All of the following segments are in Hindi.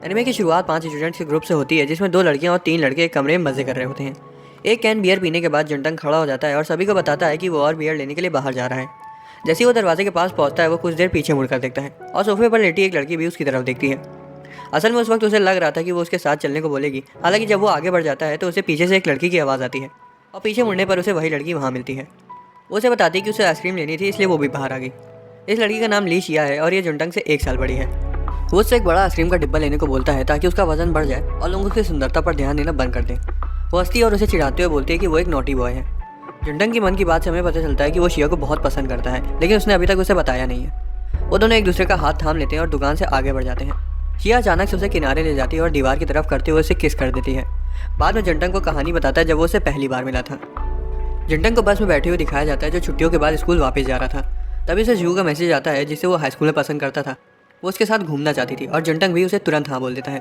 एनिमे की शुरुआत 5 स्टूडेंट्स के ग्रुप से होती है, जिसमें 2 लड़कियां और 3 लड़के एक कमरे में मजे कर रहे होते हैं। एक कैन बियर पीने के बाद जंटंग खड़ा हो जाता है और सभी को बताता है कि वो और बियर लेने के लिए बाहर जा रहा है। जैसे ही वो दरवाजे के पास पहुंचता है, वो कुछ देर पीछे मुड़कर देखता है और सोफे पर लेटी एक लड़की भी उसकी तरफ देखती है। असल में उस वक्त उसे लग रहा था कि वो उसके साथ चलने को बोलेगी। हालांकि जब वो आगे बढ़ जाता है तो उसे पीछे से एक लड़की की आवाज़ आती है और पीछे मुड़ने पर उसे वही लड़की वहाँ मिलती है। वो उसे बताती है कि उसे आइसक्रीम लेनी थी, इसलिए वो भी बाहर आ गई। इस लड़की का नाम ली शिया है और ये जंटंग से 1 साल बड़ी है। वो उससे एक बड़ा आइसक्रीम का डिब्बा लेने को बोलता है ताकि उसका वजन बढ़ जाए और लोग उसकी सुंदरता पर ध्यान देना बंद कर दें। वो हंसती है और उसे चिढ़ाते हुए बोलती है कि वो एक नॉटी बॉय है। जंटंग की मन की बात से हमें पता चलता है कि वो शिया को बहुत पसंद करता है, लेकिन उसने अभी तक उसे बताया नहीं है। वो दोनों एक दूसरे का हाथ थाम लेते हैं और दुकान से आगे बढ़ जाते हैं। शिया अचानक से उसे किनारे ले जाती है और दीवार की तरफ करते हुए उसे किस कर देती है। बाद में जंटंग को कहानी बताता है जब वो उसे पहली बार मिला था। जंटंग को बस में बैठे हुए दिखाया जाता है जो छुट्टियों के बाद स्कूल वापस जा रहा था। तभी उसे जू का मैसेज आता है जिसे वो हाई स्कूल में पसंद करता था। वो उसके साथ घूमना चाहती थी और जंटंग भी उसे तुरंत हाँ बोल देता है।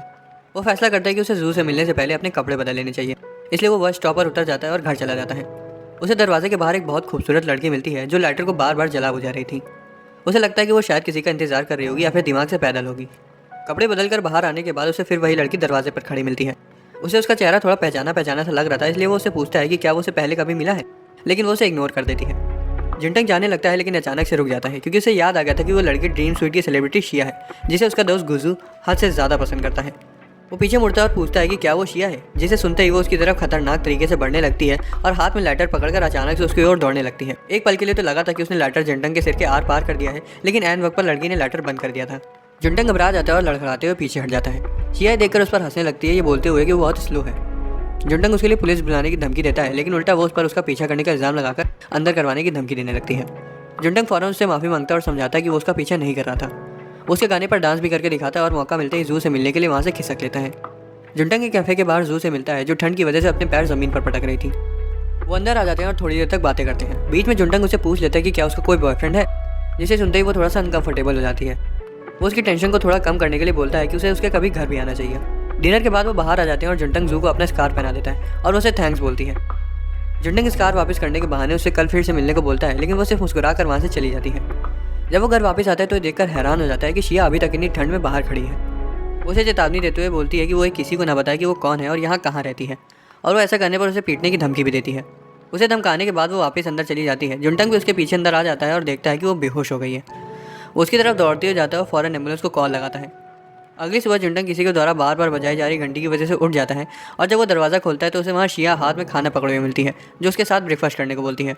वो फैसला करता है कि उसे जू से मिलने से पहले अपने कपड़े बदल लेने चाहिए, इसलिए वो बस स्टॉप पर उतर जाता है और घर चला जाता है। उसे दरवाजे के बाहर एक बहुत खूबसूरत लड़की मिलती है जो लाइटर को बार बार जला बुझा रही थी। उसे लगता है कि वो शायद किसी का इंतजार कर रही होगी या फिर दिमाग से पैदल होगी। कपड़े बदल कर बाहर आने के बाद उसे फिर वही लड़की दरवाजे पर खड़ी मिलती है। उसे उसका चेहरा थोड़ा पहचाना पहचाना सा लग रहा था, इसलिए वो उससे पूछता है कि क्या वो उसे पहले कभी मिला है, लेकिन वो उसे इग्नोर कर देती है। जंटंग जाने लगता है, लेकिन अचानक से रुक जाता है क्योंकि उसे याद आ गया था कि वो लड़की ड्रीम स्वीट की सेलिब्रिटी शिया है, जिसे उसका दोस्त गुजू हद से ज़्यादा पसंद करता है। वो पीछे मुड़ता है और पूछता है कि क्या वो शिया है, जिसे सुनते ही वो उसकी तरफ खतरनाक तरीके से बढ़ने लगती है और हाथ में लाइटर पकड़कर अचानक से उसकी ओर दौड़ने लगती है। एक पल के लिए तो लगा था कि उसने लाइटर जंटंग के सिर के आर पार कर दिया है, लेकिन ऐन वक्त पर लड़की ने लाइटर बंद कर दिया था। जंटंग घबरा जाता है और लड़खड़ाते हुए पीछे हट जाता है। शिया देखकर उस पर हंसने लगती है, ये बोलते हुए कि वो बहुत स्लो है। जंटंग उसके लिए पुलिस बुलाने की धमकी देता है, लेकिन उल्टा वो उस पर उसका पीछा करने का इल्जाम लगाकर अंदर करवाने की धमकी देने लगती है। जंटंग फौरन उससे माफ़ी मांगता है और समझाता है कि वो उसका पीछा नहीं कर रहा था। वो उसके गाने पर डांस भी करके दिखाता है और मौका मिलते ही जू से मिलने के लिए वहाँ से खिसक लेता है। जंटंग के कैफे के बाहर जू से मिलता है जो ठंड की वजह से अपने पैर ज़मीन पर पटक रही थी। वो अंदर आ जाते हैं और थोड़ी देर तक बातें करते हैं। बीच में जंटंग उससे पूछ लेता है कि क्या उसका कोई बॉयफ्रेंड है, जिसे सुनते ही वो थोड़ा सा अनकंफर्टेबल हो जाती है। वो उसकी टेंशन को थोड़ा कम करने के लिए बोलता है कि उसे उसके कभी घर भी आना चाहिए। डिनर के बाद वो बाहर आ जाते हैं और जंटंग जू को अपना स्कार्फ पहना देता है और उसे थैंक्स बोलती है। जंटंग स्कार्फ वापस करने के बहाने उससे कल फिर से मिलने को बोलता है, लेकिन वो सिर्फ मुस्कुरा कर वहाँ से चली जाती है। जब वो घर वापस आता है तो देखकर हैरान हो जाता है कि शिया अभी तक इतनी ठंड में बाहर खड़ी है। वो उसे चेतावनी देते हुए बोलती है कि वो किसी को ना बताए कि वो कौन है और यहाँ कहाँ रहती है, और वो ऐसा करने पर उसे पीटने की धमकी भी देती है। उसे धमकाने के बाद वो वापस अंदर चली जाती है। जंटंग भी उसके पीछे अंदर आ जाता है और देखता है कि वो बेहोश हो गई है। वो उसकी तरफ दौड़ते हुए जाता है और फौरन एम्बुलेंस को कॉल लगाता है। अगली सुबह जंटंग किसी के द्वारा बार बार बजाई जा रही घंटी की वजह से उठ जाता है और जब वो दरवाज़ा खोलता है तो उसे वहाँ शिया हाथ में खाना पकड़े हुए मिलती है, जो उसके साथ ब्रेकफास्ट करने को बोलती है।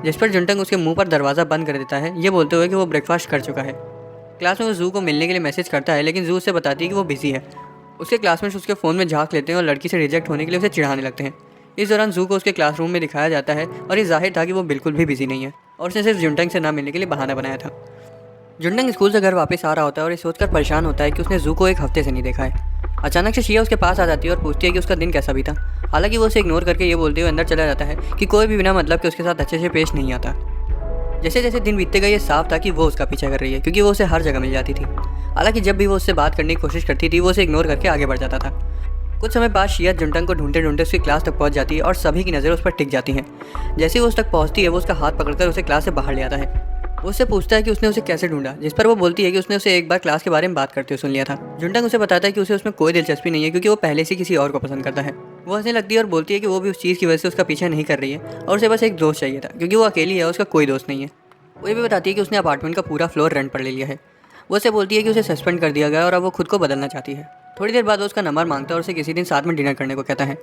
जिस पर जंटंग उसके मुंह पर दरवाज़ा बंद कर देता है, ये बोलते हुए कि वो ब्रेकफास्ट कर चुका है। क्लास में वो जू को मिलने के लिए मैसेज करता है, लेकिन जू उससे बताती है कि वो बिजी है। उसके क्लासमेट्स उसके फ़ोन में झांक लेते हैं और लड़की से रिजेक्ट होने के लिए उसे चिढ़ाने लगते हैं। इस दौरान जू को उसके क्लासरूम में दिखाया जाता है और ये जाहिर था कि वो बिल्कुल भी बिजी नहीं है और उसने सिर्फ जंटंग से ना मिलने के लिए बहाना बनाया था। जंटंग स्कूल से घर वापस आ रहा होता है और ये सोचकर परेशान होता है कि उसने जू को एक हफ्ते से नहीं देखा है। अचानक से शिया उसके पास आ जाती है और पूछती है कि उसका दिन कैसा बीता। हालांकि वो उसे इग्नोर करके ये बोलते हुए अंदर चला जाता है कि कोई भी बिना मतलब के उसके साथ अच्छे से पेश नहीं आता। जैसे जैसे दिन बीतते गए ये साफ था कि वो उसका पीछा कर रही है, क्योंकि वो उसे हर जगह मिल जाती थी। हालांकि जब भी वो उससे बात करने की कोशिश करती थी वो उसे इग्नोर करके आगे बढ़ जाता था। कुछ समय बाद शिया जंटंग को ढूंढते ढूंढते उसकी क्लास तक पहुंच जाती है और सभी की नज़र उस पर टिक जाती हैं। जैसे ही वो उस तक पहुंचती है वो उसका हाथ पकड़कर उसे क्लास से बाहर ले आता है। वो उससे पूछता है कि उसने उसे कैसे ढूंढा, जिस पर वो बोलती है कि उसने उसे एक बार क्लास के बारे में बात करते हुए सुन लिया था। जंटंग उसे बताता है कि उसे उसमें कोई दिलचस्पी नहीं है, क्योंकि वो पहले से किसी और को पसंद करता है। वो हंसने लगती है और बोलती है कि वो भी उस चीज़ की वजह से उसका पीछा नहीं कर रही है और उसे बस एक दोस्त चाहिए था, क्योंकि वो अकेली है, उसका कोई दोस्त नहीं है। वो ये भी बताती है कि उसने अपार्टमेंट का पूरा फ्लोर रेंट पर ले लिया है। वो उसे बोलती है कि उसे सस्पेंड कर दिया गया और अब वो खुद को बदलना चाहती है। थोड़ी देर बाद वो उसका नंबर मांगता है और उसे किसी दिन साथ में डिनर करने को कहता है।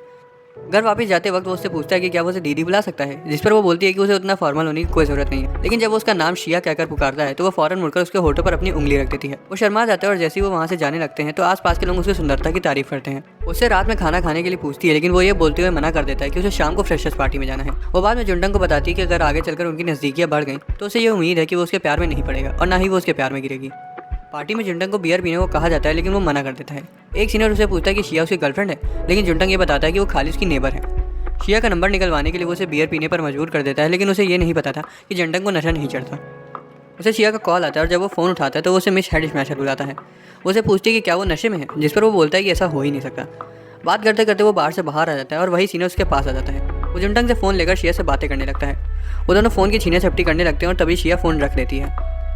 घर वापस जाते वक्त वो उससे पूछता है कि क्या वो उसे दीदी बुला सकता है, जिस पर वो बोलती है कि उसे उतना फॉर्मल होने की कोई ज़रूरत नहीं है। लेकिन जब वो उसका नाम शिया कहकर पुकारता है तो वो फौरन मुड़कर उसके होठों पर अपनी उंगली रख देती है। वो शर्मा जाता है और जैसे ही वो वहाँ से जाने लगते हैं तो आसपास के लोग उसकी सुंदरता की तारीफ करते हैं। उससे रात में खाना खाने के लिए पूछती है, लेकिन वो ये बोलते हुए मना कर देता है कि उसे शाम को फ्रेशर्स पार्टी में जाना है। वो बाद में जंटंग को बताती है कि अगर आगे चलकर उनकी नज़दीकियाँ बढ़ गई तो उसे ये उम्मीद है कि वो उसके प्यार में नहीं पड़ेगा और ना ही वो उसके प्यार में गिरेगी। पार्टी में जंटंग को बियर पीने को कहा जाता है, लेकिन वो मना कर देता है। एक सीनियर उसे पूछता है कि शिया उसकी गर्लफ्रेंड है, लेकिन जंटंग ये बताता है कि वो खाली उसकी नेबर है। शिया का नंबर निकलवाने के लिए वो उसे बियर पीने पर मजबूर कर देता है, लेकिन उसे ये नहीं पता था कि जंटंग को नशा नहीं चढ़ता। उसे शिया का कॉल आता है और जब वो फ़ोन उठाता है तो वो उसे मिस हेड स्मैशर बुलाता है। वो उसे पूछती है कि क्या वो नशे में है, जिस पर वो बोलता है कि ऐसा हो ही नहीं सकता। बात करते करते वो बाहर से बाहर आ जाता है और वही सीनियर उसके पास आ जाता है। वो जंटंग से फ़ोन लेकर शिया से बातें करने लगता है। वो दोनों फ़ोन की छीने झपटी करने लगते हैं और तभी शिया फ़ोन रख देती है।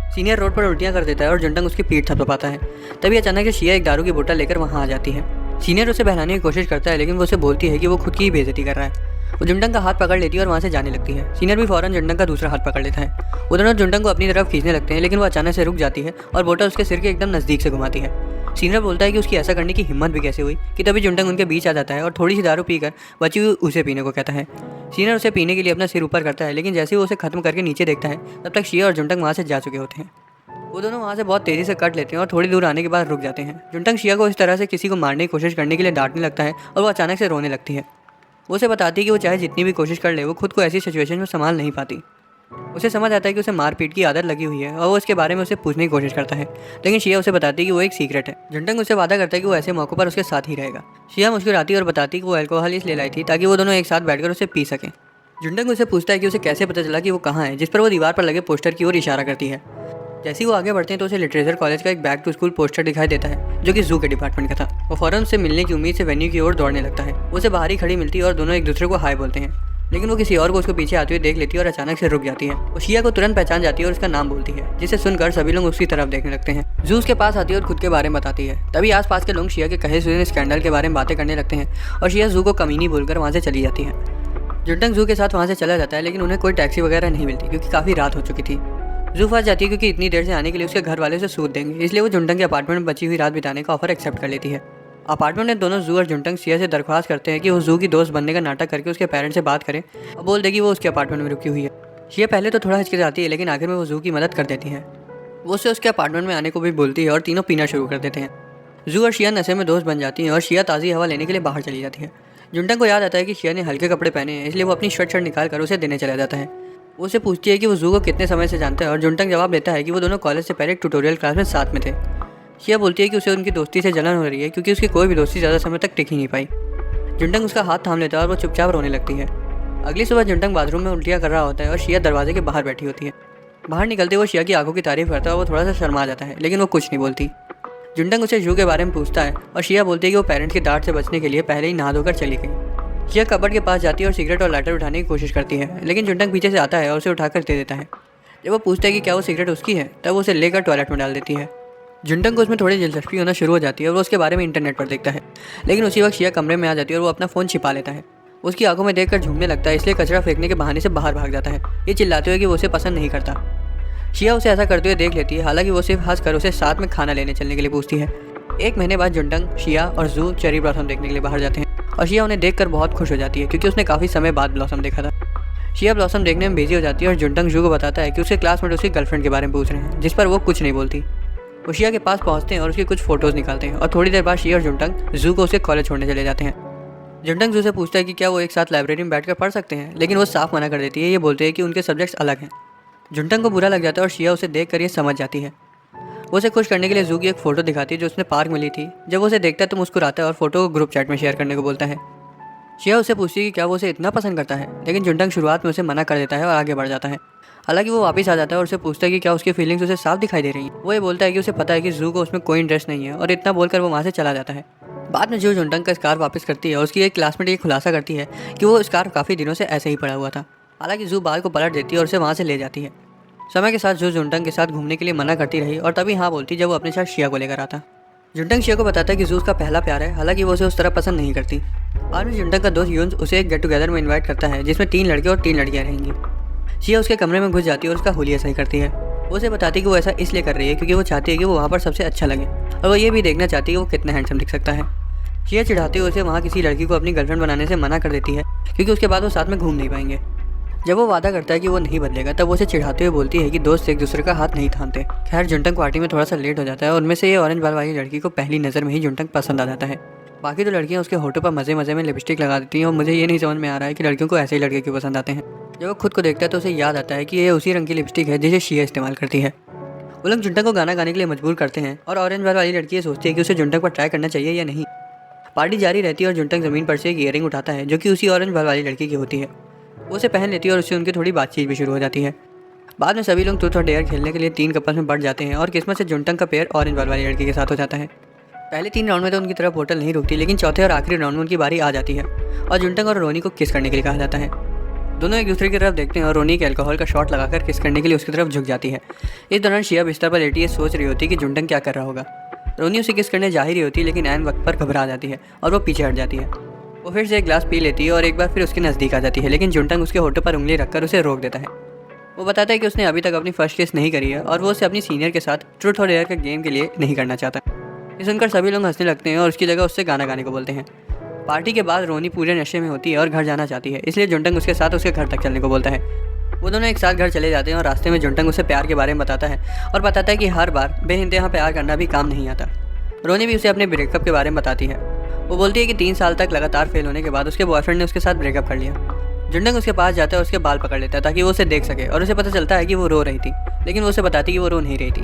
सीनियर रोड पर उल्टियाँ कर देता है और जुंटंग उसकी पीठ थपथपाता है। तभी अचानक से शिया एक दारू की बोतल लेकर वहाँ आ जाती है। सीनियर उसे बहलाने की कोशिश करता है, लेकिन वो उसे बोलती है कि वो खुद की ही बेइज्जती कर रहा है। वो जुंटंग का हाथ पकड़ लेती है और वहाँ से जाने लगती है। सीनियर भी फौरन जुंटंग का दूसरा हाथ पकड़ लेता है। वो दोनों जुंटंग को अपनी तरफ खींचने लगते हैं, लेकिन वो अचानक से रुक जाती है और बोतल उसके सिर के एकदम नज़दीक से घुमाती है। सीनियर बोलता है कि उसकी ऐसा करने की हिम्मत भी कैसे हुई, कि तभी जुंटंग उनके बीच आ जाता है और थोड़ी सी दारू पीकर बची हुई उसे पीने को कहता है। सीनियर उसे पीने के लिए अपना सिर ऊपर करता है, लेकिन जैसे ही वो उसे खत्म करके नीचे देखता है तब तक शिया और जुंटंग वहाँ से जा चुके होते हैं। वो दोनों वहाँ से बहुत तेज़ी से कट लेते हैं और थोड़ी दूर आने के बाद रुक जाते हैं। जुंटंग शिया को इस तरह से किसी को मारने की कोशिश करने के लिए डांटने लगता है और वो अचानक से रोने लगती है। वो उसे बताती है कि वो चाहे जितनी भी कोशिश कर ले वो खुद को ऐसी सिचुएशन में संभाल नहीं पाती। उसे समझ आता है कि उसे मारपीट की आदत लगी हुई है और वो इसके बारे में उसे पूछने की कोशिश करता है, लेकिन शिया उसे बताती है कि वो एक सीक्रेट है। जुंटंग उससे वादा करता है कि वो ऐसे मौक़ों पर उसके साथ ही रहेगा। शिया मुस्कुराती है और बताती है कि वो अल्कोहल इसलिए लाई थी ताकि वो दोनों एक साथ बैठकर उसे पी सकें। जुंटंग उसे पूछता है कि उसे कैसे पता चला कि वो कहाँ है, जिस पर वो दीवार पर लगे पोस्टर की ओर इशारा करती है। जैसे ही वो आगे बढ़ते हैं तो उसे लिटरेचर कॉलेज का एक बैक टू स्कूल पोस्टर दिखाई देता है, जो कि जू के डिपार्टमेंट का था। वो फौरन उससे मिलने की उम्मीद से वेन्यू की ओर दौड़ने लगता है। वो उसे बाहर ही खड़ी मिलती है और दोनों एक दूसरे को हाय बोलते हैं, लेकिन वो किसी और को उसके पीछे आते हुए देख लेती है और अचानक से रुक जाती है। वो शिया को तुरंत पहचान जाती है और उसका नाम बोलती है, जिसे सुनकर सभी लोग उसकी तरफ देखने लगते हैं। जू उसके पास आती है और खुद के बारे में बताती है। तभी आसपास के लोग शिया के कहे सुने स्कैंडल के बारे में बातें करने लगते हैं और शिया जू को कमीनी बोलकर वहाँ से चली जाती है। जुंटंग जू के साथ वहाँ से चला जाता है, लेकिन उन्हें कोई टैक्सी वगैरह नहीं मिलती क्योंकि काफ़ी रात हो चुकी थी। जू फंस जाती है क्योंकि इतनी देर से आने के लिए उसके घर वाले उसे सूद देंगे, इसलिए वो जुंटंग के अपार्टमेंट में बची हुई रात बिताने का ऑफर एक्सेप्ट कर लेती है। अपार्टमेंट में दोनों जू और जुंटंग शिया से दरख्वास्त करते हैं कि वो जू की दोस्त बनने का नाटक करके उसके पेरेंट्स से बात करें और बोल दे कि वो उसके अपार्टमेंट में रुकी हुई है। शिया पहले तो थोड़ा हिचकिचाती है, लेकिन आखिर में वो जू की मदद कर देती है। वो उसे उसके अपार्टमेंट में आने को भी बोलती है और तीनों पीना शुरू कर देते हैं। जू और शिया नशे में दोस्त बन जाती हैं और शिया ताज़ी हवा लेने के लिए बाहर चली जाती है। जुंटंग को याद आता है कि शिया ने हल्के कपड़े पहने हैं, इसलिए वो अपनी शर्ट निकाल कर उसे देने चला जाता है। वो उसे पूछती है कि वो जू को कितने समय से जानता है और जुंटंग जवाब देता है कि वो दोनों कॉलेज से पहले ट्यूटोरियल क्लास में साथ में थे। शिया बोलती है कि उसे उनकी दोस्ती से जलन हो रही है क्योंकि उसकी कोई भी दोस्ती ज़्यादा समय तक टिक ही नहीं पाई। जुंटंग उसका हाथ थाम लेता है और वो चुपचाप रोने लगती है। अगली सुबह जुंटंग बाथरूम में उल्टियाँ कर रहा होता है और शिया दरवाजे के बाहर बैठी होती है। बाहर निकलते वो शिया की आंखों की तारीफ करता है और वो थोड़ा सा शर्मा जाता है, लेकिन वो कुछ नहीं बोलती। जुंटंग उसे जू के बारे में पूछता है और शिया बोलती है कि वो पेरेंट्स की डांट से बचने के लिए पहले ही नहा धोकर चली गई। शिया कबर्ड के पास जाती है और सिगरेट और लाइटर उठाने की कोशिश करती है, लेकिन जुंटंग पीछे से आता है और उसे उठाकर दे देता है। जब वो पूछता है कि क्या वो सिगरेट उसकी है, तब वो उसे लेकर टॉयलेट में डाल देती है। जुंटंग को उसमें थोड़ी दिलचस्पी होना शुरू हो जाती है और वो उसके बारे में इंटरनेट पर देखता है, लेकिन उसी वक्त शिया कमरे में आ जाती है और वो अपना फ़ोन छिपा लेता है। उसकी आंखों में देखकर झूमने लगता है, इसलिए कचरा फेंकने के बहाने से बाहर भाग जाता है, ये चिल्लाते हुए कि वो उसे पसंद नहीं करता। शिया उसे ऐसा करते हुए देख लेती है, हालांकि वो सिर्फ हंस कर उसे साथ में खाना लेने चलने के लिए पूछती है। एक महीने बाद जुंटंग, शिया और जू चेरी ब्लॉसम देखने के लिए बाहर जाते हैं और शिया उन्हें देखकर बहुत खुश हो जाती है क्योंकि उसने काफ़ी समय बाद ब्लॉसम देखा था। शिया ब्लॉसम देखने में बिजी हो जाती है और जुंटंग जू को बताता है कि उसके क्लासमेट उसकी गर्लफ्रेंड के बारे में पूछ रहे हैं, जिस पर वो कुछ नहीं बोलती। वो शिया के पास पहुंचते हैं और उसकी कुछ फोटोज़ निकालते हैं और थोड़ी देर बाद शिया और जुंटंग जू को उसके कॉलेज छोड़ने चले जाते हैं। जुंटंग जू से पूछता है कि क्या वो एक साथ लाइब्रेरी में बैठकर पढ़ सकते हैं, लेकिन वो साफ मना कर देती है, ये बोलते हैं कि उनके सब्जेक्ट्स अलग हैं। जुंटंग को बुरा लग जाता है और शिया उसे देखकर ये समझ जाती है। वो उसे खुश करने के लिए जू की एक फ़ोटो दिखाती है जो उसने पार्क में ली थी। जब वो उसे देखता है तो मुस्कुराता है और फोटो को ग्रुप चैट में शेयर करने को बोलता है। शिया उसे पूछती है कि क्या वो उसे इतना पसंद करता है, लेकिन जुंटंग शुरुआत में उसे मना कर देता है और आगे बढ़ जाता है। हालांकि वो वापस आ जाता है और उसे पूछता है कि क्या उसकी फीलिंग्स उसे साफ दिखाई दे रही हैं। वो ये बोलता है कि उसे पता है कि जू को उसमें कोई इंटरेस्ट नहीं है और इतना बोलकर वो वहाँ से चला जाता है। बाद में जू जुंटंग का स्कार्फ वापस करती है और उसकी एक क्लासमेट ये खुलासा करती है कि वो स्कार्फ काफ़ी दिनों से ऐसे ही पड़ा हुआ था। हालांकि जू बाल को पलट देती है और उसे वहाँ से ले जाती है। समय के साथ जू जुंटंग के साथ घूमने के लिए मना करती रही और तभी हाँ बोलती जब वो अपने साथ शिया को लेकर आता। जुंटंग शिया को बताता है कि जू उसका पहला प्यार है, हालांकि वो उसे उस तरह पसंद नहीं करती। बाद में जुंटंग का दोस्त यून्स उसे एक गेट टुगेदर में इन्वाइट करता है जिसमें 3 लड़के और 3 लड़कियाँ रहेंगी। शिया उसके कमरे में घुस जाती है और उसका हुलिया सही करती है। वो उसे बताती है कि वो ऐसा इसलिए कर रही है क्योंकि वो चाहती है कि वो वहाँ पर सबसे अच्छा लगे और वो ये भी देखना चाहती है कि वो कितना हैंडसम दिख सकता है। शिया चिढ़ाते हुए उसे वहाँ किसी लड़की को अपनी गर्लफ्रेंड बनाने से मना कर देती है क्योंकि उसके बाद वो साथ में घूम नहीं पाएंगे। जब वो वादा करता है कि वो नहीं बदलेगा तब वो उसे चिढ़ाते हुए बोलती है कि दोस्त एक दूसरे का हाथ नहीं थामते। खैर जुंटंग पार्टी में थोड़ा सा लेट हो जाता है और उनमें से ये ऑरेंज बाल वाली लड़की को पहली नज़र में ही जुंटंग पसंद आ जाता है। बाकी तो लड़कियां उसके होठों पर मज़े मज़े में लिपस्टिक लगा देती हैं और मुझे ये नहीं समझ में आ रहा है कि लड़कियों को ऐसे ही लड़के क्यों पसंद आते हैं। जब वो खुद को देखता है तो उसे याद आता है कि ये उसी रंग की लिपस्टिक है जिसे शिया इस्तेमाल करती है। वो लोग जुंटंग को गाना गाने के लिए मजबूर करते हैं और ऑरेंज बाल वाली लड़की ये सोचती है कि उसे जुंटंग पर ट्राई करना चाहिए या नहीं। पार्टी जारी रहती है और जुंटंग ज़मीन पर से एक ईयरिंग उठाता है जो कि उसी ऑरेंज बाल वाली लड़की की होती है। वो उसे पहन लेती है और उससे उनकी थोड़ी बातचीत भी शुरू हो जाती है। बाद में सभी लोग ट्रूथ और डेयर खेलने के लिए 3 कपल्स में बढ़ जाते हैं और किस्मत से जुंटंग का पेयर ऑरेंज बाल वाली लड़की के साथ हो जाता है। पहले 3 राउंड में तो उनकी तरफ बोतल नहीं रुकती, लेकिन चौथे और आखिरी राउंड में उनकी बारी आ जाती है और जुंटंग और रोनी को किस करने के लिए कहा जाता है। दोनों एक दूसरे की तरफ देखते हैं और रोनी एक अल्कोहल का शॉट लगाकर किस करने के लिए उसकी तरफ झुक जाती है। इस दौरान शिया बिस्तर पर लेटी ये सोच रही होती है कि जुंटंग क्या कर रहा होगा। रोनी उसे किस करने जा ही रही होती है, लेकिन ऐन वक्त पर घबरा जाती है और वो पीछे हट जाती है। वो फिर से एक गिलास पी लेती है और एक बार फिर उसके नज़दीक आ जाती है, लेकिन जुंटंग उसके होठों पर उंगली रखकर उसे रोक देता है। वो बताता है कि उसने अभी तक अपनी फर्स्ट किस नहीं करी है और वो उसे अपनी सीनियर के साथ ट्रूथ और डेयर के गेम के लिए नहीं करना चाहता। ये सुनकर सभी लोग हंसने लगते हैं और उसकी जगह उससे गाना गाने को बोलते हैं। पार्टी के बाद रोनी पूरे नशे में होती है और घर जाना चाहती है, इसलिए जुंटंग उसके साथ उसके घर तक चलने को बोलता है। वो दोनों एक साथ घर चले जाते हैं और रास्ते में जुंटंग उसे प्यार के बारे में बताता है और बताता है कि हर बार बेइंतहा प्यार करना भी काम नहीं आता। रोनी भी उसे अपने ब्रेकअप के बारे में बताती है। वो बोलती है कि 3 साल तक लगातार फेल होने के बाद उसके बॉयफ्रेंड ने उसके साथ ब्रेकअप कर लिया। जुंटंग उसके पास जाता है और उसके बाल पकड़ लेता है ताकि वो उसे देख सके और उसे पता चलता है कि वो रो रही थी, लेकिन वो उसे बताती है कि वो रो नहीं रही थी।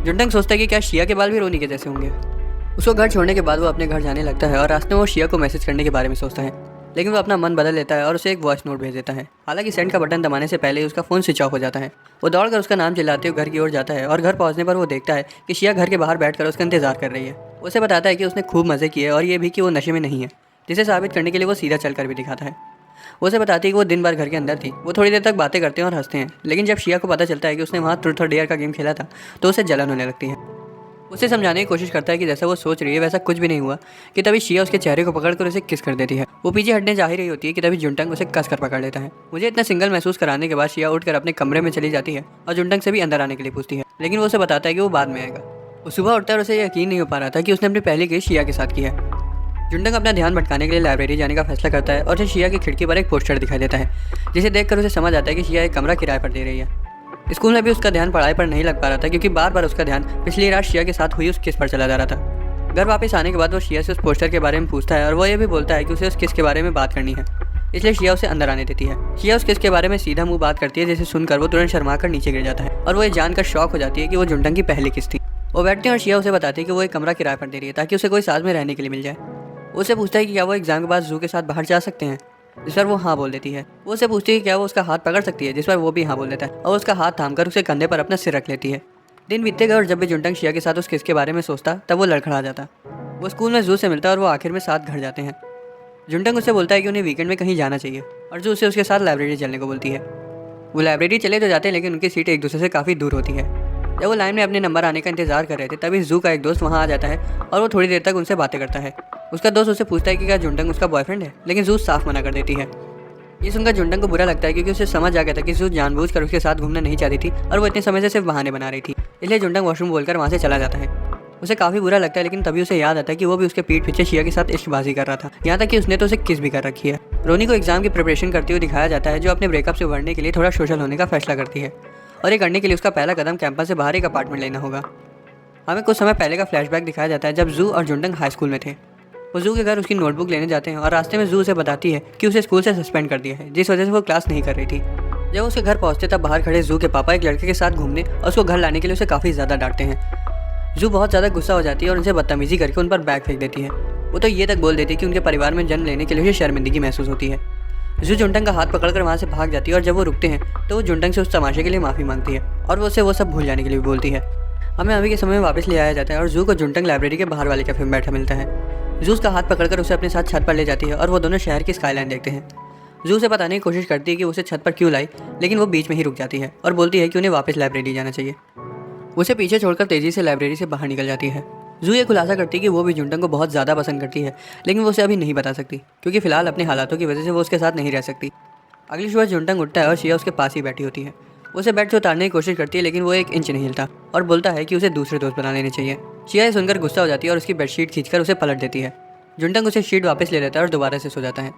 जुंटंग सोचता है कि क्या शिया के बाल भी रोनी के जैसे होंगे। उसको घर छोड़ने के बाद वो अपने घर जाने लगता है और रास्ते में वो शिया को मैसेज करने के बारे में सोचता है, लेकिन वो अपना मन बदल लेता है और उसे एक वॉइस नोट भेज देता है। हालांकि सेंड का बटन दबाने से पहले ही उसका फ़ोन स्विच ऑफ हो जाता है। वो दौड़कर उसका नाम चिल्लाते हुए घर की ओर जाता है और घर पहुंचने पर वो देखता है कि शिया घर के बाहर बैठकर उसका इंतजार कर रही है। उसे बताता है कि उसने खूब मज़े किए और ये भी कि वो नशे में नहीं है, जिसे साबित करने के लिए वो सीधा चलकर भी दिखाता है। वो उसे बताती है कि वो दिन भर घर के अंदर थी। वो थोड़ी देर तक बातें करते हैं और हंसते हैं, लेकिन जब शिया को पता चलता है कि उसने वहाँ ट्रूथ और डेयर का गेम खेला था तो उसे जलन होने लगती है। उसे समझाने की कोशिश करता है कि जैसा वो सोच रही है वैसा कुछ भी नहीं हुआ कि तभी शिया उसके चेहरे को पकड़कर उसे किस कर देती है। वो पीछे हटने जा ही रही होती है कि तभी जुंटंग उसे कस कर पकड़ लेता है। मुझे इतना सिंगल महसूस कराने के बाद शिया उठकर अपने कमरे में चली जाती है और जुंटंग से भी अंदर आने के लिए पूछती है, लेकिन वो उसे बताता है कि वो बाद में आएगा। वो सुबह उठता है और उसे यकीन नहीं हो पा रहा था कि उसने अपनी पहली किस शिया के साथ की है। जुंटंग अपना ध्यान भटकाने के लिए लाइब्रेरी जाने का फैसला करता है और उसे शिया की खिड़की पर एक पोस्टर दिखाई देता है, जिसे देखकर उसे समझ आता है कि शिया एक कमरा किराए पर दे रही है। स्कूल में भी उसका ध्यान पढ़ाई पर नहीं लग पा रहा था क्योंकि बार बार उसका ध्यान पिछली रात शिया के साथ हुई उस किस पर चला जा रहा था। घर वापस आने के बाद वो शिया से उस पोस्टर के बारे में पूछता है और वो ये भी बोलता है कि उसे उस किस के बारे में बात करनी है, इसलिए शिया उसे अंदर आने देती है। शिया उस किस के बारे में सीधा मुंह बात करती है, जिसे सुनकर वो तुरंत शर्मा कर नीचे गिर जाता है और वो ये जानकर शॉक हो जाती है कि वो जुंटंग की पहली किस थी। वो बैठते हैं और शिया उसे बताती है कि वो एक कमरा किराए पर दे रही है ताकि उसे कोई साथ में रहने के लिए मिल जाए। वो उसे पूछता है कि क्या वो एग्जाम के बाद जू के साथ बाहर जा सकते हैं, जिस पर वो हाँ बोल देती है। वो उसे पूछती है कि क्या वो उसका हाथ पकड़ सकती है, जिस पर वो भी हाँ बोल देता है और उसका हाथ थामकर उसे कंधे पर अपना सिर रख लेती है। दिन बीतते गए और जब भी जुंटंग शिया के साथ उस किस के बारे में सोचता तब वो लड़खड़ा जाता। वो स्कूल में जू से मिलता और वो आखिर में साथ घर जाते हैं। जुंटंग उससे बोलता है कि उन्हें वीकेंड में कहीं जाना चाहिए और जू उसे उसके साथ लाइब्रेरी चलने को बोलती है। वो लाइब्रेरी चले तो जाते हैं, लेकिन उनकी सीट एक दूसरे से काफ़ी दूर होती है। जब वो लाइन में अपने नंबर आने का इंतजार कर रहे थे तभी जू का एक दोस्त वहाँ आ जाता है और वो थोड़ी देर तक उनसे बातें करता है। उसका दोस्त उससे पूछता है कि क्या जुंटंग उसका बॉयफ्रेंड है, लेकिन जू साफ मना कर देती है। ये सुनकर जुंटंग को बुरा लगता है क्योंकि उसे समझ आ गया था कि जू जानबूझकर उसके साथ घूमना नहीं चाहती थी और वो इतने समय से सिर्फ बहाने बना रही थी। इसलिए जुंटंग वॉशरूम बोलकर वहाँ से चला जाता है। उसे काफ़ी बुरा लगता है, लेकिन तभी उसे याद आता है कि वो भी उसके पीठ पीछे शिया के साथ इश्कबाजी कर रहा था, यहाँ तक कि उसने तो उसे किस भी कर रखी है। रोनी को एग्जाम की प्रिपरेशन करते हुए दिखाया जाता है, जो अपने ब्रेकअप से उभरने के लिए थोड़ा सोशल होने का फैसला करती है और ये करने के लिए उसका पहला कदम कैंपस से बाहर एक अपार्टमेंट लेना होगा। हमें कुछ समय पहले का फ्लैशबैक दिखाया जाता है जब जू और जुंटंग हाई स्कूल में थे। वो जू के घर उसकी नोटबुक लेने जाते हैं और रास्ते में जू उसे बताती है कि उसे स्कूल से सस्पेंड कर दिया है, जिस वजह से वो क्लास नहीं कर रही थी। जब उसके घर पहुंचते तब बाहर खड़े जू के पापा एक लड़के के साथ घूमने और उसको घर लाने के लिए उसे काफ़ी ज़्यादा डांटते हैं। जू बहुत ज़्यादा गुस्सा हो जाती है और उनसे बदतमीजी करके उन पर बैग फेंक देती है। वो तो ये तक बोल देती है कि उनके परिवार में जन्म लेने के लिए उसे शर्मिंदगी महसूस होती है। जू जुंटंग का हाथ पकड़कर वहाँ से भाग जाती है और जब वो रुकते हैं तो वो जुंटंग से उस तमाशे के लिए माफ़ी मांगती है और वो उसे वो सब भूल जाने के लिए भी बोलती है। हमें अभी के समय में वापस ले आया जाता है और जू को जुंटंग लाइब्रेरी के बाहर वाले कैफे में बैठा मिलता है। जू उसका हाथ पकड़कर उसे अपने साथ छत पर ले जाती है और वो दोनों शहर की स्काईलाइन देखते हैं। जू उसे बताने की कोशिश करती है कि उसे छत पर क्यों लाई, लेकिन वो बीच में ही रुक जाती है और बोलती है कि उन्हें वापस लाइब्रेरी जाना चाहिए। उसे पीछे छोड़कर तेज़ी से लाइब्रेरी से बाहर निकल जाती है। जू ये खुलासा करती है कि वो भी जुंटंग को बहुत ज़्यादा पसंद करती है, लेकिन वो उसे अभी नहीं बता सकती क्योंकि फिलहाल अपने हालातों की वजह से वो उसके साथ नहीं रह सकती। अगली सुबह जुंटंग उठता है और शिया उसके पास ही बैठी होती है। उसे बेड से उतारने की कोशिश करती है, लेकिन वो 1 इंच नहीं हिलता और बोलता है कि उसे दूसरे दोस्त बना लेने चाहिए। शिया ये सुनकर गुस्सा हो जाती है और उसकी बेडशीट खींचकर उसे पलट देती है। जुंटंग उसे शीट वापस ले लेता है और दोबारा से सो जाता है।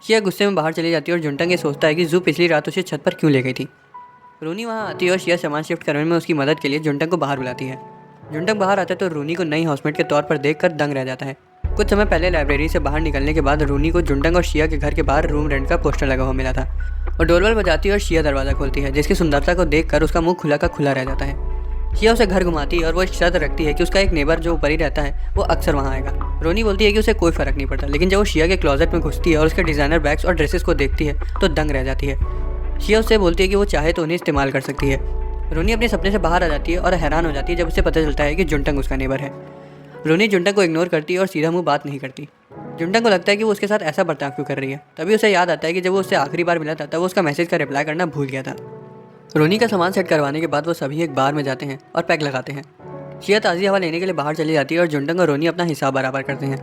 शिया गुस्से में बाहर चली जाती है और जुंटंग ये सोचता है कि जू पिछली रात उसे छत पर क्यों ले गई थी। रोनी वहाँ आती है और शिया सामान शिफ्ट करने में उसकी मदद के लिए जुंटंग को बाहर बुलाती है। जुंटंग बाहर आता है तो रोनी को नई हाउसमेट के तौर पर देखकर दंग रह जाता है। कुछ समय पहले लाइब्रेरी से बाहर निकलने के बाद रोनी को जुंटंग और शिया के घर के बाहर रूम रेंट का पोस्टर लगा हुआ मिला था और डोरबेल बजाती है और शिया दरवाज़ा खोलती है, जिसकी सुंदरता को देखकर उसका मुंह खुला का खुला रह जाता है। शिया उसे घर घुमाती है और वो शर्त रखती है कि उसका एक नेबर जो ऊपर ही रहता है वो अक्सर वहाँ आएगा। रोनी बोलती है कि उसे कोई फ़र्क नहीं पड़ता, लेकिन जब वो शिया के क्लोजेट में घुसती है और उसके डिज़ाइनर बैग्स और ड्रेसेस को देखती है तो दंग रह जाती है। शिया उससे बोलती है कि वो चाहे तो उन्हें इस्तेमाल कर सकती है। रोनी अपने सपने से बाहर आ जाती है और हैरान हो जाती है जब उसे पता चलता है कि जुंटंग उसका नेबर है। रोनी जुंटंग को इग्नोर करती है और सीधा मुँह बात नहीं करती। जुंटंग को लगता है कि वो उसके साथ ऐसा बर्ताव क्यों कर रही है। तभी उसे याद आता है कि जब वो उससे आखिरी बार मिला था तब वो उसका मैसेज का रिप्लाई करना भूल गया था। रोनी का सामान सेट करवाने के बाद वो सभी एक बार में जाते हैं और पैक लगाते हैं। शिया ताज़ी हवा लेने के लिए बाहर चली जाती है और जुंटंग और रोनी अपना हिसाब बराबर करते हैं।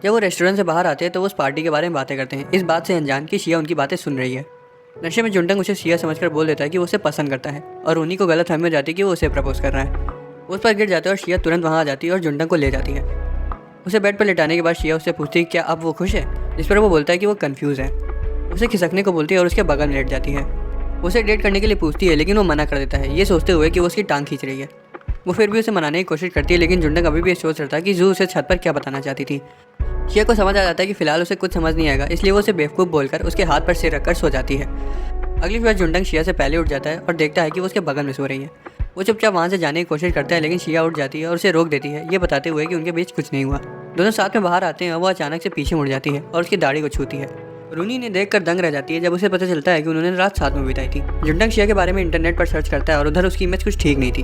जब वो रेस्टोरेंट से बाहर आते हैं तो वो उस पार्टी के बारे में बातें करते हैं, इस बात से अनजान कि शिया उनकी बातें सुन रही है। नशे में जुंटंग उसे शिया समझकर बोल देता है कि वो उसे पसंद करता है और रोनी को गलतफहमी हो जाती है कि वो उसे प्रपोज कर रहा है। वो उस पर गिर जाता है और शिया तुरंत वहाँ आ जाती है और जुंटंग को ले जाती है। उसे बेड पर लेटाने के बाद शिया उससे पूछती है क्या अब वो खुश है, जिस पर वो बोलता है कि वो कंफ्यूज है। उसे खिसकने को बोलती है और उसके बगल में लेट जाती है। उसे डेट करने के लिए पूछती है लेकिन वो मना कर देता है, ये सोचते हुए कि वो उसकी टांग खींच रही है। वो फिर भी उसे मनाने की कोशिश करती है लेकिन जुंटंग अभी भी ये सोच रहा था कि जू उसे छत पर क्या बताना चाहती थी। शिया को समझ आ जाता है कि फिलहाल उसे कुछ समझ नहीं आएगा, इसलिए वो उसे बेवकूफ़ बोलकर उसके हाथ पर सिर रखकर सो जाती है। अगली बार जुंटंग शिया से पहले उठ जाता है और देखता है कि वो उसके बगल में सो रही है। वो चुपचाप वहाँ से जाने की कोशिश करता है लेकिन शिया उठ जाती है और उसे रोक देती है, ये बताते हुए कि उनके बीच कुछ नहीं हुआ। दोनों साथ में बाहर आते हैं और वो अचानक से पीछे मुड़ जाती है और उसकी दाढ़ी को छूती है। रोनी ने देखकर दंग रह जाती है जब उसे पता चलता है कि उन्होंने रात साथ में बिताई थी। जुंटंग शिया के बारे में इंटरनेट पर सर्च करता है और उधर उसकी इमेज कुछ ठीक नहीं थी।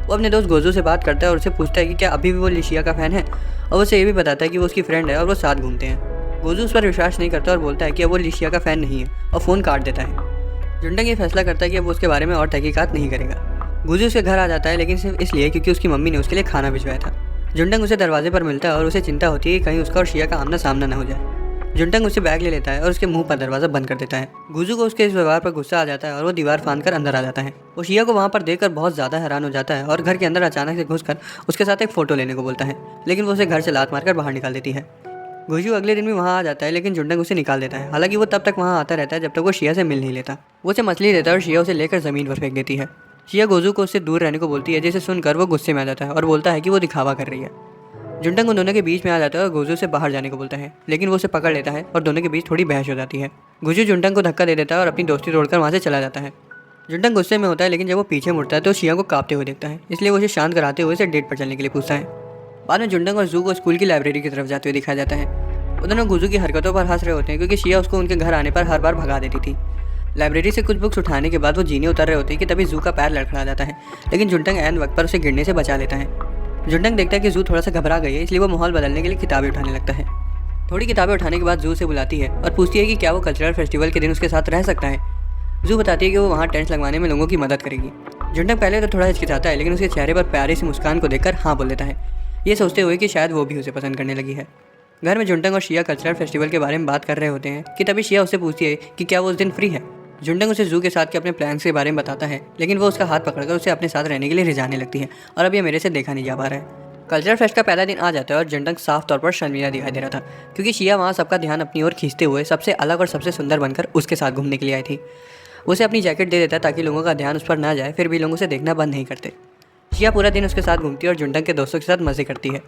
वो अपने दोस्त गोजू से बात करता है और उससे पूछता है कि क्या अभी भी वो लिशिया का फ़ैन है, और उसे ये भी बताता है कि वो उसकी फ्रेंड है और वो साथ घूमते हैं। गोजू उस पर विश्वास नहीं करता और बोलता है कि अब वो लिशिया का फ़ैन नहीं है और फ़ोन काट देता है। जुंटंग ये फैसला करता है कि अब वो उसके बारे में और तहकीकात नहीं करेगा। गोजू उसके घर आ जाता है लेकिन सिर्फ इसलिए क्योंकि उसकी मम्मी ने उसके लिए खाना भिजवाया था। जुंटंग उसे दरवाजे पर मिलता है और उसे चिंता होती है कि कहीं उसका और शिया का आमना सामना न हो जाए। जुंटंग उससे बैग ले लेता है और उसके मुंह पर दरवाज़ा बंद कर देता है। गुजू को उसके इस व्यवहार पर गुस्सा आ जाता है और वो दीवार फांद कर अंदर आ जाता है। वो शिया को वहाँ पर देखकर बहुत ज़्यादा हैरान हो जाता है और घर के अंदर अचानक से घुसकर उसके साथ एक फ़ोटो लेने को बोलता है, लेकिन वो उसे घर से लात मारकर बाहर निकाल देती है। गुजू अगले दिन भी वहाँ आ जाता है लेकिन जुंटंग उसे निकाल देता है। हालांकि वो तब तक वहाँ आता रहता है जब तक वो शिया से मिल नहीं लेता। वो उसे मछली देता है और शिया उसे लेकर ज़मीन पर फेंक देती है। शिया गोजू को उससे दूर रहने को बोलती है, जिसे सुनकर वो गुस्से में आ जाता है और बोलता है कि वो दिखावा कर रही है। जुंटंग उन दोनों के बीच में आ जाता है और गोजू से बाहर जाने को बोलता है, लेकिन वो उसे पकड़ लेता है और दोनों के बीच थोड़ी बहस हो जाती है। गोजू जुंटंग को धक्का दे देता है और अपनी दोस्ती तोड़कर वहाँ से चला जाता है। जुंटंग गुस्से में होता है लेकिन जब वो पीछे मुड़ता है तो शिया को कांपते हुए देखता है, इसलिए वो उसे शांत कराते हुए उसे डेट पर चलने के लिए पूछता है। बाद में जुंटंग और जू को स्कूल की लाइब्रेरी की तरफ जाते हुए दिखाया जाता है। वो दोनों गोजू की हरकतों पर हंस रहे होते हैं क्योंकि शिया उसको उनके घर आने पर हर बार भगा देती थी। लाइब्रेरी से कुछ बुक्स उठाने के बाद वो जीने उतर रहे होते हैं कि तभी जू का पैर लड़खड़ा जाता है, लेकिन जुंटंग ऐन वक्त पर उसे गिरने से बचा लेता है। जुंटंग देखता है कि जू थोड़ा सा घबरा गई है, इसलिए वो माहौल बदलने के लिए किताबें उठाने लगता है। थोड़ी किताबें उठाने के बाद जू से बुलाती है और पूछती है कि क्या वो कल्चरल फेस्टिवल के दिन उसके साथ रह सकता है। जू बताती है कि वो वहाँ टेंट्स लगवाने में लोगों की मदद करेगी। जुंटंग पहले तो थोड़ा हिचकिचाता है लेकिन उसके चेहरे पर प्यारी सी मुस्कान को देखकर हाँ बोल देता है, ये सोचते हुए कि शायद वो भी उसे पसंद करने लगी है। घर में जुंटंग और शिया कल्चरल फेस्टिवल के बारे में बात कर रहे होते हैं कि तभी शिया उससे पूछती है कि क्या वो उस दिन फ्री है। जुंटंग उसे जू के साथ के अपने प्लान्स के बारे में बताता है, लेकिन वो उसका हाथ पकड़कर उसे अपने साथ रहने के लिए रिझाने लगती है और अब ये मेरे से देखा नहीं जा पा रहा है। कल्चरल फेस्ट का पहला दिन आ जाता है और जुंटंग साफ तौर पर शर्मीला दिखाई दे रहा था क्योंकि शिया वहाँ सबका ध्यान अपनी ओर खींचते हुए सबसे अलग और सबसे सुंदर बनकर उसके साथ घूमने के लिए आई थी। उसे अपनी जैकेट दे देता है ताकि लोगों का ध्यान उस पर ना जाए, फिर भी लोग उसे देखना बंद नहीं करते। शिया पूरा दिन उसके साथ घूमती है और जुंटंग के दोस्तों के साथ मज़े करती है।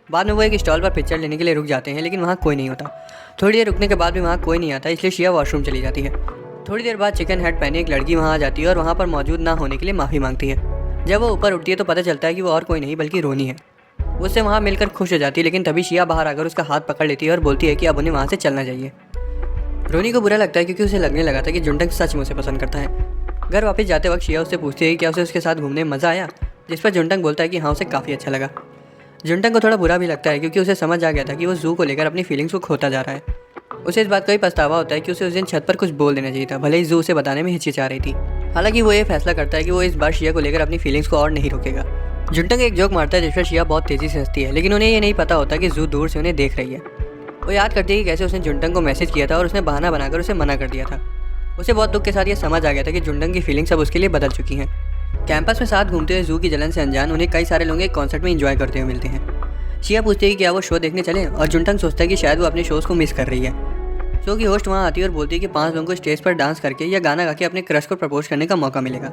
बाद में वो एक स्टॉल पर पिक्चर लेने के लिए रुक जाते हैं लेकिन वहाँ कोई नहीं होता। थोड़ी देर रुकने के बाद भी वहाँ कोई नहीं आता, इसलिए शिया वॉशरूम चली जाती है। थोड़ी देर बाद चिकन हेड पहने एक लड़की वहाँ आ जाती है और वहाँ पर मौजूद ना होने के लिए माफ़ी मांगती है। जब वो ऊपर उठती है तो पता चलता है कि वो और कोई नहीं बल्कि रोनी है। वो उससे वहाँ मिलकर खुश हो जाती है, लेकिन तभी शिया बाहर आकर उसका हाथ पकड़ लेती है और बोलती है कि अब उन्हें वहाँ से चलना चाहिए। रोनी को बुरा लगता है क्योंकि उसे लगने लगा था कि जुंटंग सच में उसे पसंद करता है। घर वापस जाते वक्त शिया उससे पूछती है कि क्या उसे उसके साथ घूमने में मज़ा आया, जिस पर जुंटंग बोलता है कि हाँ उसे काफ़ी अच्छा लगा। जुंटंग को थोड़ा बुरा भी लगता है क्योंकि उसे समझ आ गया था कि वो जू को लेकर अपनी फीलिंग्स को खोता जा रहा है। उसे इस बात का भी पछतावा होता है कि उसे उस दिन छत पर कुछ बोल देना चाहिए था, भले ही जू उसे बताने में हिचकिचा रही थी। हालांकि वो ये फैसला करता है कि वो इस बार शिया को लेकर अपनी फीलिंग्स को और नहीं रोकेगा। जुंटंग एक जोक मारता है जिस पर शिया बहुत तेज़ी से हंसती है, लेकिन उन्हें ये नहीं पता होता कि जू दूर से उन्हें देख रही है। वो याद करती है कि कैसे उसने जुंटंग को मैसेज किया था और उसने बहाना बनाकर उसे मना कर दिया था। उसे बहुत दुख के साथ ये समझ आ गया था कि जुंटंग की फीलिंग्स अब उसके लिए बदल चुकी हैं। कैंपस में साथ घूमते हुए जू की जलन से अनजान उन्हें कई सारे लोग एक कॉन्सर्ट में एंजॉय करते हुए मिलते हैं। शिया पूछती है कि क्या वो शो देखने चले और जुंटंग सोचता है कि शायद वो अपने शोज़ को मिस कर रही है। शो की होस्ट वहाँ आती है और बोलती है कि 5 लोगों को स्टेज पर डांस करके या गाना गा के अपने क्रश को प्रपोज करने का मौका मिलेगा।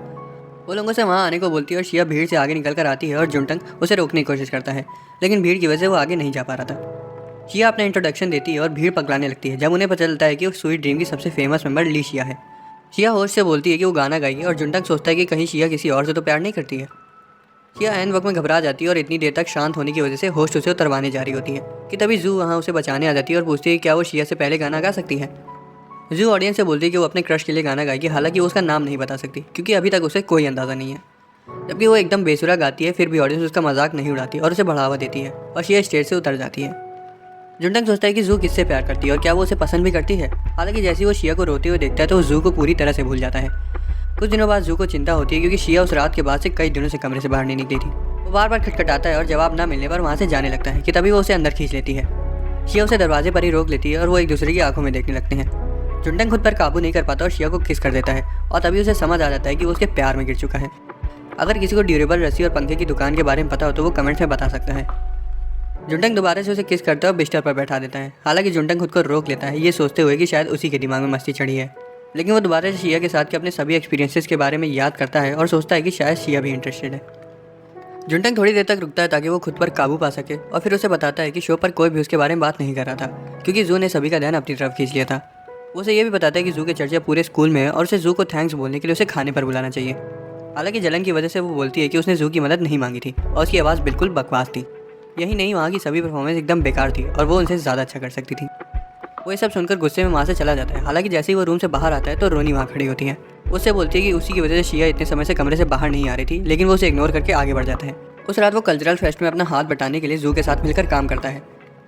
वो लोगों से वहाँ आने को बोलती है और शिया भीड़ से आगे निकल कर आती है और जुंटंग उसे रोकने की कोशिश करता है, लेकिन भीड़ की वजह से वो आगे नहीं जा पा रहा था। शिया अपना इंट्रोडक्शन देती है और भीड़ पगलाने लगती है जब उन्हें पता चलता है कि वो स्वीट ड्रीम की सबसे फेमस मेंबर ली शिया है। शिया होस्ट से बोलती है कि वो गाना गाएगी और जुंटंग सोचता है कि कहीं शिया किसी और से तो प्यार नहीं करती है। शिया ऐन वक्त में घबरा जाती है और इतनी देर तक शांत होने की वजह से होस्ट उसे उतरवाने जा रही होती है कि तभी जू वहाँ उसे बचाने आ जाती है और पूछती है कि क्या वो शिया से पहले गाना गा सकती है। जू ऑडियंस से बोलती है कि वो अपने क्रश के लिए गाना गाएगी, हालांकि वो उसका नाम नहीं बता सकती क्योंकि अभी तक उसे कोई अंदाज़ा नहीं है। जबकि वो एकदम बेसुरा गाती है, फिर भी ऑडियंस उसका मजाक नहीं उड़ाती और उसे बढ़ावा देती है और शिया स्टेज से उतर जाती है। जुंटंग सोचता है कि जू किससे प्यार करती है और क्या वो उसे पसंद भी करती है। हालांकि जैसे ही वो शिया को रोते हुए देखता है तो वो जू को पूरी तरह से भूल जाता है। कुछ दिनों बाद जू को चिंता होती है क्योंकि शिया उस रात के बाद से कई दिनों से कमरे से बाहर नहीं निकली थी। वो बार बार खटखटाता है और जवाब ना मिलने पर वहाँ से जाने लगता है कि तभी वो उसे अंदर खींच लेती है। शिया उसे दरवाजे पर ही रोक लेती है और वो एक दूसरे की आंखों में देखने लगते हैं। जुंटंग खुद पर काबू नहीं कर पाता और शिया को किस कर देता है और तभी उसे समझ आ जाता है कि वो उसके प्यार में गिर चुका है। अगर किसी को ड्यूरेबल रस्सी और पंखे की दुकान के बारे में पता हो तो वो कमेंट्स में बता सकता है। जुंटंग दोबारा से उसे किस करता है और बिस्तर पर बैठा देता है। हालांकि जुंटंग खुद को रोक लेता है, ये सोचते हुए कि शायद उसी के दिमाग में मस्ती चढ़ी है। लेकिन वो दोबारा से शिया के साथ के अपने सभी एक्सपीरियंसेस के बारे में याद करता है और सोचता है कि शायद शिया भी इंटरेस्टेड है। जुंटंग थोड़ी देर तक रुकता है ताकि वो खुद पर काबू पा सके और फिर उसे बताता है कि शो पर कोई भी उसके बारे में बात नहीं कर रहा था क्योंकि जू ने सभी का ध्यान अपनी तरफ खींच लिया था। वो उसे ये भी बताता है कि जू के चर्चा पूरे स्कूल में है और उसे जू को थैंक्स बोलने के लिए उसे खाने पर बुलाना चाहिए। हालांकि जलन की वजह से वो बोलती है कि उसने जू की मदद नहीं मांगी थी और उसकी आवाज़ बिल्कुल बकवास थी। यही नहीं, वहाँ की सभी परफॉर्मेंस एकदम बेकार थी और वो उनसे ज़्यादा अच्छा कर सकती थी। वो ये सब सुनकर गुस्से में वहाँ से चला जाता है। हालांकि जैसे ही वो रूम से बाहर आता है तो रोनी वहाँ खड़ी होती है। उससे बोलती है कि उसी की वजह से शिया इतने समय से कमरे से बाहर नहीं आ रही थी, लेकिन वो उसे इग्नोर करके आगे बढ़ जाता है। उस रात वो कल्चरल फेस्ट में अपना हाथ बटाने के लिए जू के साथ मिलकर काम करता है।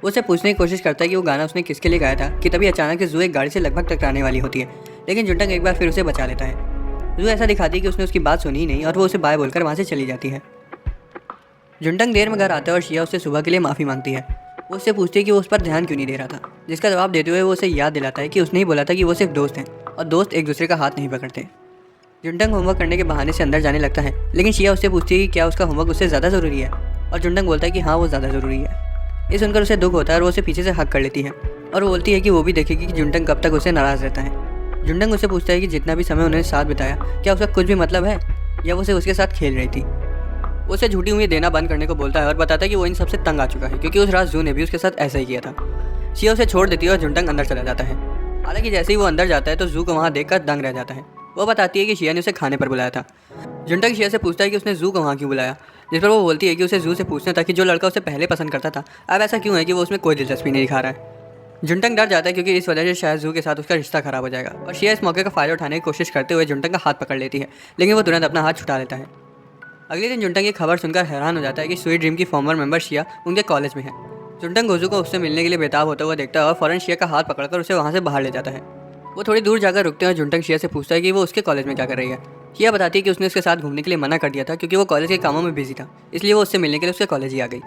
वो उसे पूछने की कोशिश करता है कि वो गाना उसने किसके लिए गाया था कि तभी अचानक से जू एक गाड़ी से लगभग टकराने वाली होती है, लेकिन जुंटंग एक बार फिर उसे बचा लेता है। जू ऐसा दिखाती है कि उसने उसकी बात सुनी ही नहीं और वो उसे बाय बोलकर वहाँ से चली जाती है। जुंटंग देर में घर आता है और शिया उससे सुबह के लिए माफ़ी मांगती है। वो उससे पूछती है कि वो उस पर ध्यान क्यों नहीं दे रहा था, जिसका जवाब देते हुए वो उसे याद दिलाता है कि उसने ही बोला था कि वो सिर्फ दोस्त हैं और दोस्त एक दूसरे का हाथ नहीं पकड़ते। जुंटंग होमवर्क करने के बहाने से अंदर जाने लगता है, लेकिन शिया उससे पूछती है कि क्या उसका होमवर्क उससे ज़्यादा ज़रूरी है और जुंटंग बोलता है कि हाँ वो ज़्यादा ज़रूरी है। ये सुनकर उसे दुख होता है और वो उसे पीछे से हक कर लेती है और वो बोलती है कि वो भी देखेगी कि जुंटंग कब तक उसे नाराज़ रहता है। जुंटंग उससे पूछता है कि जितना भी समय उन्होंने साथ बिताया क्या उसका कुछ भी मतलब है या वो उसके साथ खेल रही थी। वो उसे झूठी उम्मीद देना बंद करने को बोलता है और बताता है कि वो इन सबसे तंग आ चुका है क्योंकि उस रात जू ने भी उसके साथ ऐसा ही किया था। शिया उसे छोड़ देती है और जुंटंग अंदर चला जाता है। हालांकि जैसे ही वो अंदर जाता है तो जू को वहाँ देखकर दंग रह जाता है। वो बताती है कि शिया ने उसे खाने पर बुलाया था। जुंटंग शिया से पूछता है कि उसने जू को वहाँ क्यों बुलाया, जिस पर वो बोलती है कि उसे जू से पूछना था कि जो लड़का उसे पहले पसंद करता था अब ऐसा क्यों है कि वो उसमें कोई दिलचस्पी नहीं दिखा रहा है। जुंटंग डर जाता है क्योंकि इस वजह से शायद जू के साथ उसका रिश्ता खराब हो जाएगा और शिया इस मौके का फ़ायदा उठाने की कोशिश करते हुए जुंटंग का हाथ पकड़ लेती है, लेकिन वो तुरंत अपना हाथ छुटा लेता है। अगले दिन जुंटंग की खबर सुनकर हैरान हो जाता है कि स्वीट ड्रीम की फॉर्मर मेंबर शिया उनके कॉलेज में है। जुंटंग गोजू को उससे मिलने के लिए बेताब होता हुआ देखता है और फौरन शिया का हाथ पकड़कर उसे वहाँ से बाहर ले जाता है। वो थोड़ी दूर जाकर रुकते हैं और जुंटंग शिया से पूछता है कि वो उसके कॉलेज में क्या कर रही है। शिया बताती है कि उसने उसके साथ घूमने के लिए मना कर दिया था क्योंकि वो कॉलेज के कामों में बिजी था, इसलिए वो उससे मिलने के लिए उसके कॉलेज ही आ गई।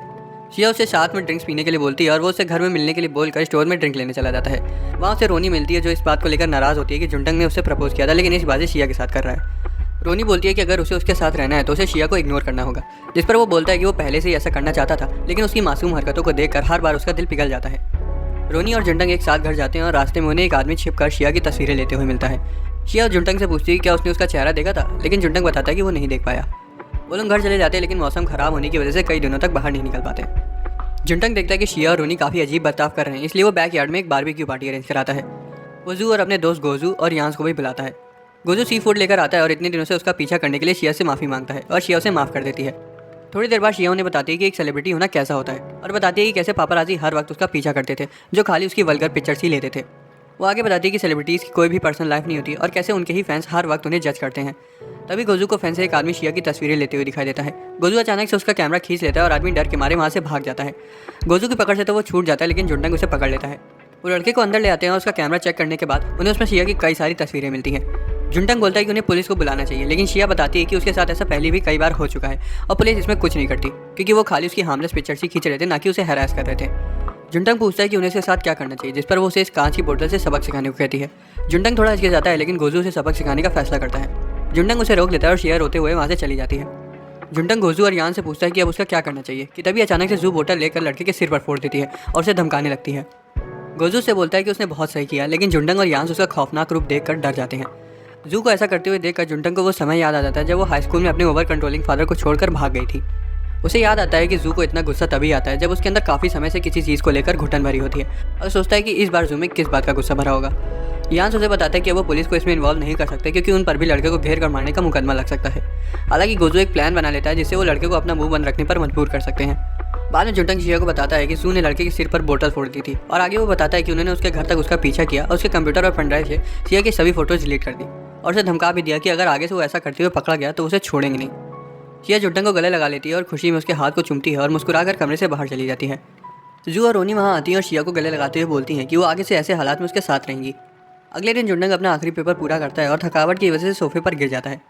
शिया उसे साथ में ड्रिंक्स पीने के लिए बोलती है और वो उसे घर में मिलने के लिए बोलकर स्टोर में ड्रिंक लेने चला जाता है। वहाँ उसे रोनी मिलती है जो इस बात को लेकर नाराज़ होती है कि जुंटंग ने उससे प्रपोज किया था लेकिन इस बात शिया के साथ कर रहा है। रोनी बोलती है कि अगर उसे उसके साथ रहना है तो उसे शिया को इग्नोर करना होगा, जिस पर वो बोलता है कि वो पहले से ही ऐसा करना चाहता था लेकिन उसकी मासूम हरकतों को देखकर हर बार उसका दिल पिघल जाता है। रोनी और जुंटंग एक साथ घर जाते हैं और रास्ते में उन्हें एक आदमी छिपकर शिया की तस्वीरें लेते हुए मिलता है। शिया जुंटंग से पूछती है क्या उसने उसका चेहरा देखा था, लेकिन जुंटंग बताता है कि वो नहीं देख पाया। वो लोग घर चले जाते हैं लेकिन मौसम खराब होने की वजह से कई दिनों तक बाहर नहीं निकल पाते। जुंटंग देखता है कि शिया और रोनी काफ़ी अजीब बर्ताव कर रहे हैं, इसलिए वो बैक यार्ड में एक बारबेक्यू पार्टी अरेंज कराता है। वो जू और अपने दोस्त गोजू और यांस को भी बुलाता है। गोजू सी फूड लेकर आता है और इतने दिनों से उसका पीछा करने के लिए शिया से माफ़ी मांगता है और शिया उसे माफ़ कर देती है। थोड़ी देर बाद शिया उन्हें बताती है कि एक सेलिब्रिटी होना कैसा होता है और बताती है कि कैसे पापाराजी हर वक्त उसका पीछा करते थे जो खाली उसकी वल्गर पिक्चर्स ही लेते थे। वो आगे बताती है कि सेलिब्रिटीज़ की कोई भी पर्सनल लाइफ नहीं होती और कैसे उनके ही फैंस हर वक्त उन्हें जज करते हैं। तभी गोजू को फैन से एक आदमी शिया की तस्वीरें लेते हुए दिखाई देता है। गोजू अचानक से उसका कैमरा खींच लेता है और आदमी डर के मारे वहाँ से भाग जाता है। गोजू की पकड़ से तो वो छूट जाता है लेकिन जुंटंग उसे पकड़ लेता है। वो लड़के को अंदर ले आते हैं और उसका कैमरा चेक करने के बाद उन्हें उसमें शिया की कई सारी तस्वीरें मिलती हैं। जुंटंग बोलता है कि उन्हें पुलिस को बुलाना चाहिए, लेकिन शिया बताती है कि उसके साथ ऐसा पहले भी कई बार हो चुका है और पुलिस इसमें कुछ नहीं करती क्योंकि वो खाली उसकी हार्मलेस पिक्चर्स ही खींच रहे थे, ना कि उसे हैरास कर रहे थे। जुंटंग पूछता है कि उन्हें उसके साथ क्या करना चाहिए, जिस पर वो उसे इस कांच की बोतल से सबक सिखाने को कहती है। जुंटंग थोड़ा हिचक जाता है लेकिन गोजू उसे सबक सिखाने का फैसला करता है। जुंटंग उसे रोक लेता है और शिया रोते हुए वहाँ से चली जाती है। जुंटंग गोजू और यान से पूछता है कि अब उसका क्या करना चाहिए कि तभी अचानक से जू बोतल लेकर लड़के के सिर पर फोड़ देती है और उसे धमकाने लगती है। गोजू से बोलता है कि उसने बहुत सही किया, लेकिन जुंटंग और यांस उसका खौफनाक रूप देखकर डर जाते हैं। जू को ऐसा करते हुए देखकर जुंटंग को वो समय याद आ जाता है जब वो हाई स्कूल में अपने ओवर कंट्रोलिंग फादर को छोड़कर भाग गई थी। उसे याद आता है कि जू को इतना गुस्सा तभी आता है जब उसके अंदर काफ़ी समय से किसी चीज़ को लेकर घुटन भरी होती है और सोचता है कि इस बार जू में किस बात का गुस्सा भरा होगा। यांस उसे बताता है कि वो पुलिस को इसमें इन्वॉल्व नहीं कर सकते क्योंकि उन पर भी लड़के को घेर कर मारने का मुकदमा लग सकता है। हालांकि गोजू एक प्लान बना लेता है जिससे वो लड़के को अपना मुंह बंद रखने पर मजबूर कर सकते हैं। बाद में जुंटंग शिया को बताता है कि जू ने लड़के के सिर पर बोतल फोड़ दी थी और आगे वो बताता है कि उन्होंने उसके घर तक उसका पीछा किया और उसके कंप्यूटर और पेनड्राइव से शिया की सभी फोटोज डिलीट कर दी और उसे धमका भी दिया कि अगर आगे से वो ऐसा करते हुए पकड़ा गया तो उसे छोड़ेंगे नहीं। शिया जुंटंग को गले लगा लेती है और खुशी में उसके हाथ को चूमती है और मुस्कुराकर कमरे से बाहर चली जाती है। जू और रोनी वहाँ आती हैं और शिया को गले लगाते हुए बोलती हैं कि वो आगे से ऐसे हालात में उसके साथ रहेंगी। अगले दिन जुंडंग अपना आखिरी पेपर पूरा करता है और थकावट की वजह से सोफे पर गिर जाता है।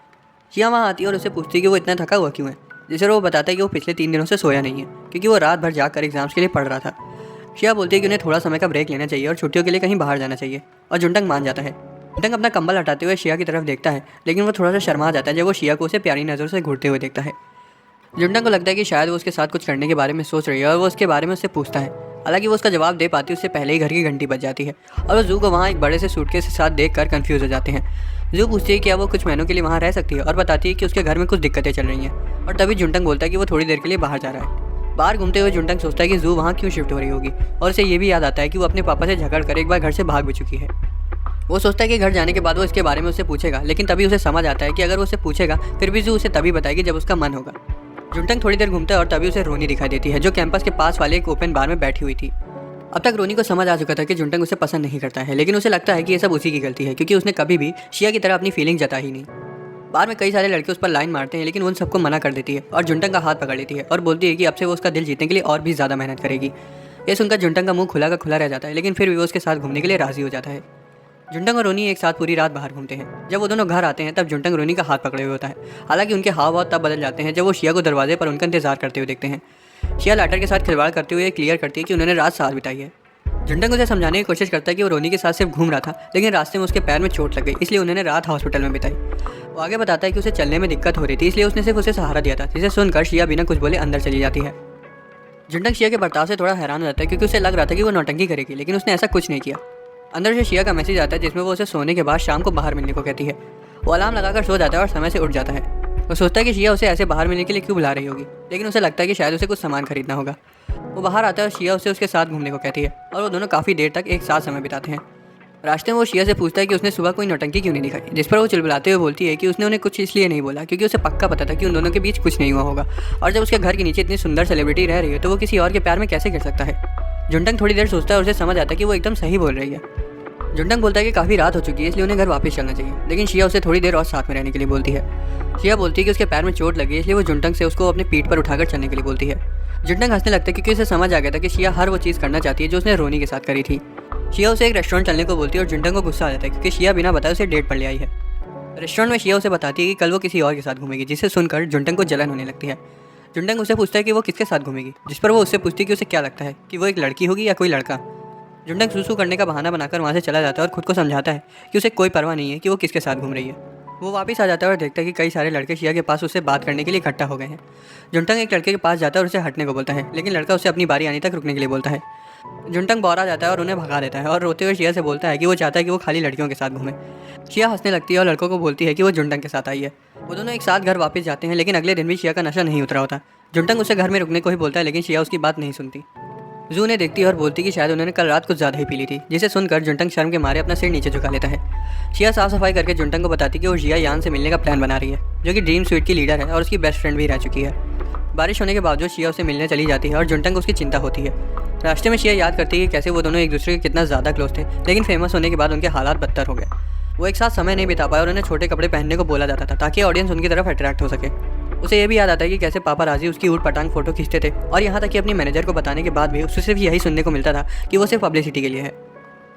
शिया वहाँ आती है और उससे पूछती है कि वो इतना थका हुआ क्यों है, जिससे वो बताता है कि वो पिछले 3 दिनों से सोया नहीं है क्योंकि वो रात भर जाकर एग्जाम्स के लिए पढ़ रहा था। शिया बोलती है कि उन्हें थोड़ा समय का ब्रेक लेना चाहिए और छुट्टियों के लिए कहीं बाहर जाना चाहिए, और जुंडंग मान जाता है। जुंडंग अपना कंबल हटाते हुए शिया की तरफ देखता है, लेकिन वो थोड़ा सा शर्मा जाता है जब वो शिया को उसे प्यारी नज़र से घूरते हुए देखता है। जुंडंग को लगता है कि शायद वो उसके साथ कुछ करने के बारे में सोच रही है और वो उसके बारे में उससे पूछता है। हालांकि वो उसका जवाब दे पाती उससे पहले ही घर की घंटी बज जाती है और वो जू को वहाँ एक बड़े से सूटकेस के साथ देखकर कंफ्यूज हो जाते हैं। जू पूछती है कि क्या वो कुछ महीनों के लिए वहाँ रह सकती है और बताती है कि उसके घर में कुछ दिक्कतें चल रही हैं, और तभी जुंडंग बोलता है कि वो थोड़ी देर के लिए बाहर जा रहा है। बाहर घूमते हुए जुंडंग सोचता है कि जू वहाँ क्यों शिफ्ट हो रही होगी, और उसे ये भी याद आता है कि वो अपने पापा से झगड़ कर एक बार घर से भाग भी चुकी है। वो सोचता है कि घर जाने के बाद वो इसके बारे में उससे पूछेगा, लेकिन तभी उसे समझ आता है कि अगर वो उसे पूछेगा फिर भी जू उसे तभी बताएगी जब उसका मन होगा। जुंटंग थोड़ी देर घूमता है और तभी उसे रोनी दिखाई देती है, जो कैंपस के पास वाले एक ओपन बार में बैठी हुई थी। अब तक रोनी को समझ आ चुका था कि जुंटंग उसे पसंद नहीं करता है, लेकिन उसे लगता है कि ये सब उसी की गलती है क्योंकि उसने कभी भी शिया की तरह अपनी फीलिंग जता ही नहीं। बार में कई सारे लड़के उस पर लाइन मारते हैं, लेकिन उन सबको मना कर देती है और जुंटंग का हाथ पकड़ लेती है और बोलती है कि अब से वो उसका दिल जीतने के लिए और भी ज़्यादा मेहनत करेगी। ये सुनकर जुंटंग का मुंह खुला का खुला रह जाता है, लेकिन फिर भी वो उसके साथ घूमने के लिए राजी हो जाता है। जुंटंग और रोनी एक साथ पूरी रात बाहर घूमते हैं। जब वो दोनों घर आते हैं तब जुंटंग रोनी का हाथ पकड़े हुए होता है। हालांकि उनके हाव भाव तब बदल जाते हैं जब वो शिया को दरवाजे पर उनका इंतजार करते हुए देखते हैं। शिया लाइटर के साथ खिलवाड़ करते हुए क्लियर करती है कि उन्होंने रात साथ बिताई है। जुंटंग उसे समझाने की कोशिश करता है कि वो रोनी के साथ सिर्फ घूम रहा था, लेकिन रास्ते में उसके पैर में चोट लग गई, इसलिए उन्होंने रात हॉस्पिटल में बिताई। वो आगे बताता है कि उसे चलने में दिक्कत हो रही थी, इसलिए उसने सिर्फ उसे सहारा दिया था, जिसे सुनकर शिया बिना कुछ बोले अंदर चली जाती है। जुंटंग शिया के बर्ताव से थोड़ा हैरान हो जाता है क्योंकि उसे लग रहा था कि वो नौटंकी करेगी, लेकिन उसने ऐसा कुछ नहीं किया। अंदर से शिया का मैसेज आता है जिसमें वो उसे सोने के बाद शाम को बाहर मिलने को कहती है। वो अलार्म लगाकर सो जाता है और समय से उठ जाता है। वो सोचता है कि शिया उसे ऐसे बाहर मिलने के लिए क्यों बुला रही होगी, लेकिन उसे लगता है कि शायद उसे कुछ सामान खरीदना होगा। वो बाहर आता है और शिया उसे उसके साथ घूमने को कहती है और वो दोनों काफ़ी देर तक एक साथ समय बिताते हैं। रास्ते में वो शिया से पूछता है कि उसने सुबह कोई नौटंकी क्यों नहीं दिखाई, जिस पर वो चिल्लाते हुए बोलती है कि उसने उन्हें कुछ इसलिए नहीं बोला क्योंकि उसे पक्का पता था कि उन दोनों के बीच कुछ नहीं हुआ होगा, और जब उसके घर के नीचे इतनी सुंदर सेलिब्रिटी रह रही है तो वो किसी और के प्यार में कैसे गिर सकता है। जुंटंग थोड़ी देर सोचता है और उसे समझ आता है कि वो एकदम सही बोल रही है। जुंटंग बोलता है कि काफ़ी रात हो चुकी है, इसलिए उन्हें घर वापस चलना चाहिए, लेकिन शिया उसे थोड़ी देर और साथ में रहने के लिए बोलती है। शिया बोलती है कि उसके पैर में चोट लगी है, इसलिए वो जुंटंग से उसको अपने पीठ पर उठाकर चलने के लिए बोलती है। जुंटंग हंसने लगता है क्योंकि उसे समझ आ गया था कि शिया हर वो चीज़ करना चाहती है जो उसने रोनी के साथ करी थी। शिया उसे एक रेस्टोरेंट चलने को बोलती है और जुंटंग को गुस्सा आ जाता है क्योंकि शिया बिना बताए उसे डेट पर ले आई है। रेस्टोरेंट में शिया उसे बताती है कि कल वो किसी और के साथ घूमेगी, जिसे सुनकर जुंटंग को जलन होने लगती है। जुंटंग उसे पूछता है कि वो किसके साथ घूमेगी, जिस पर वो उससे पूछती है कि उसे क्या लगता है कि वो एक लड़की होगी या कोई लड़का। जुंटंग सुसु करने का बहाना बनाकर वहाँ से चला जाता है और खुद को समझाता है कि उसे कोई परवाह नहीं है कि वो किसके साथ घूम रही है। वो वापस आ जाता है और देखता है कि कई सारे लड़के शिया के पास उससे बात करने के लिए इकट्ठा हो गए हैं। जुंटंग एक लड़के के पास जाता है और उसे हटने को बोलता है, लेकिन लड़का उसे अपनी बारी आने तक रुकने के लिए बोलता है। जुंटंग बौरा जाता है और उन्हें भगा देता है और रोते हुए शिया से बोलता है कि वो चाहता है कि वो खाली लड़कियों के साथ घूमे। शिया हंसने लगती है और लड़कों को बोलती है कि वो जुंटंग के साथ आई है। वो दोनों एक साथ घर वापस जाते हैं, लेकिन अगले दिन भी शिया का नशा नहीं उतरा होता। जुंटंग उसे घर में रुकने को ही बोलता है, लेकिन शिया उसकी बात नहीं सुनती। जू उन्हें देखती है और बोलती है कि शायद उन्होंने कल रात कुछ ज़्यादा ही पी ली थी, जिसे सुनकर जुंटंग शर्म के मारे अपना सिर नीचे झुका लेता है। शिया साफ सफाई करके जुंटंग को बताती है कि वो जिया यान से मिलने का प्लान बना रही है, जो कि ड्रीम स्वीट की लीडर है और उसकी बेस्ट फ्रेंड भी रह चुकी है। बारिश होने के बावजूद शिया उसे मिलने चली जाती है और जुंटंग को उसकी चिंता होती है। रास्ते में शिया याद करती है कि कैसे वो दोनों एक दूसरे के कितना ज़्यादा क्लोज थे, लेकिन फेमस होने के बाद उनके हालात बदतर हो गए। वो एक साथ समय नहीं बिता पाए और उन्हें छोटे कपड़े पहनने को बोला जाता था ताकि ऑडियंस उनकी तरफ अट्रैक्ट हो सके। उसे ये भी याद आता है कि कैसे पापा राजी उसकी ऊट पटांग फोटो खींचते थे, और यहाँ तक कि अपनी मैनेजर को बताने के बाद भी उसे सिर्फ यही सुनने को मिलता था कि वो सिर्फ पब्लिसिटी के लिए है।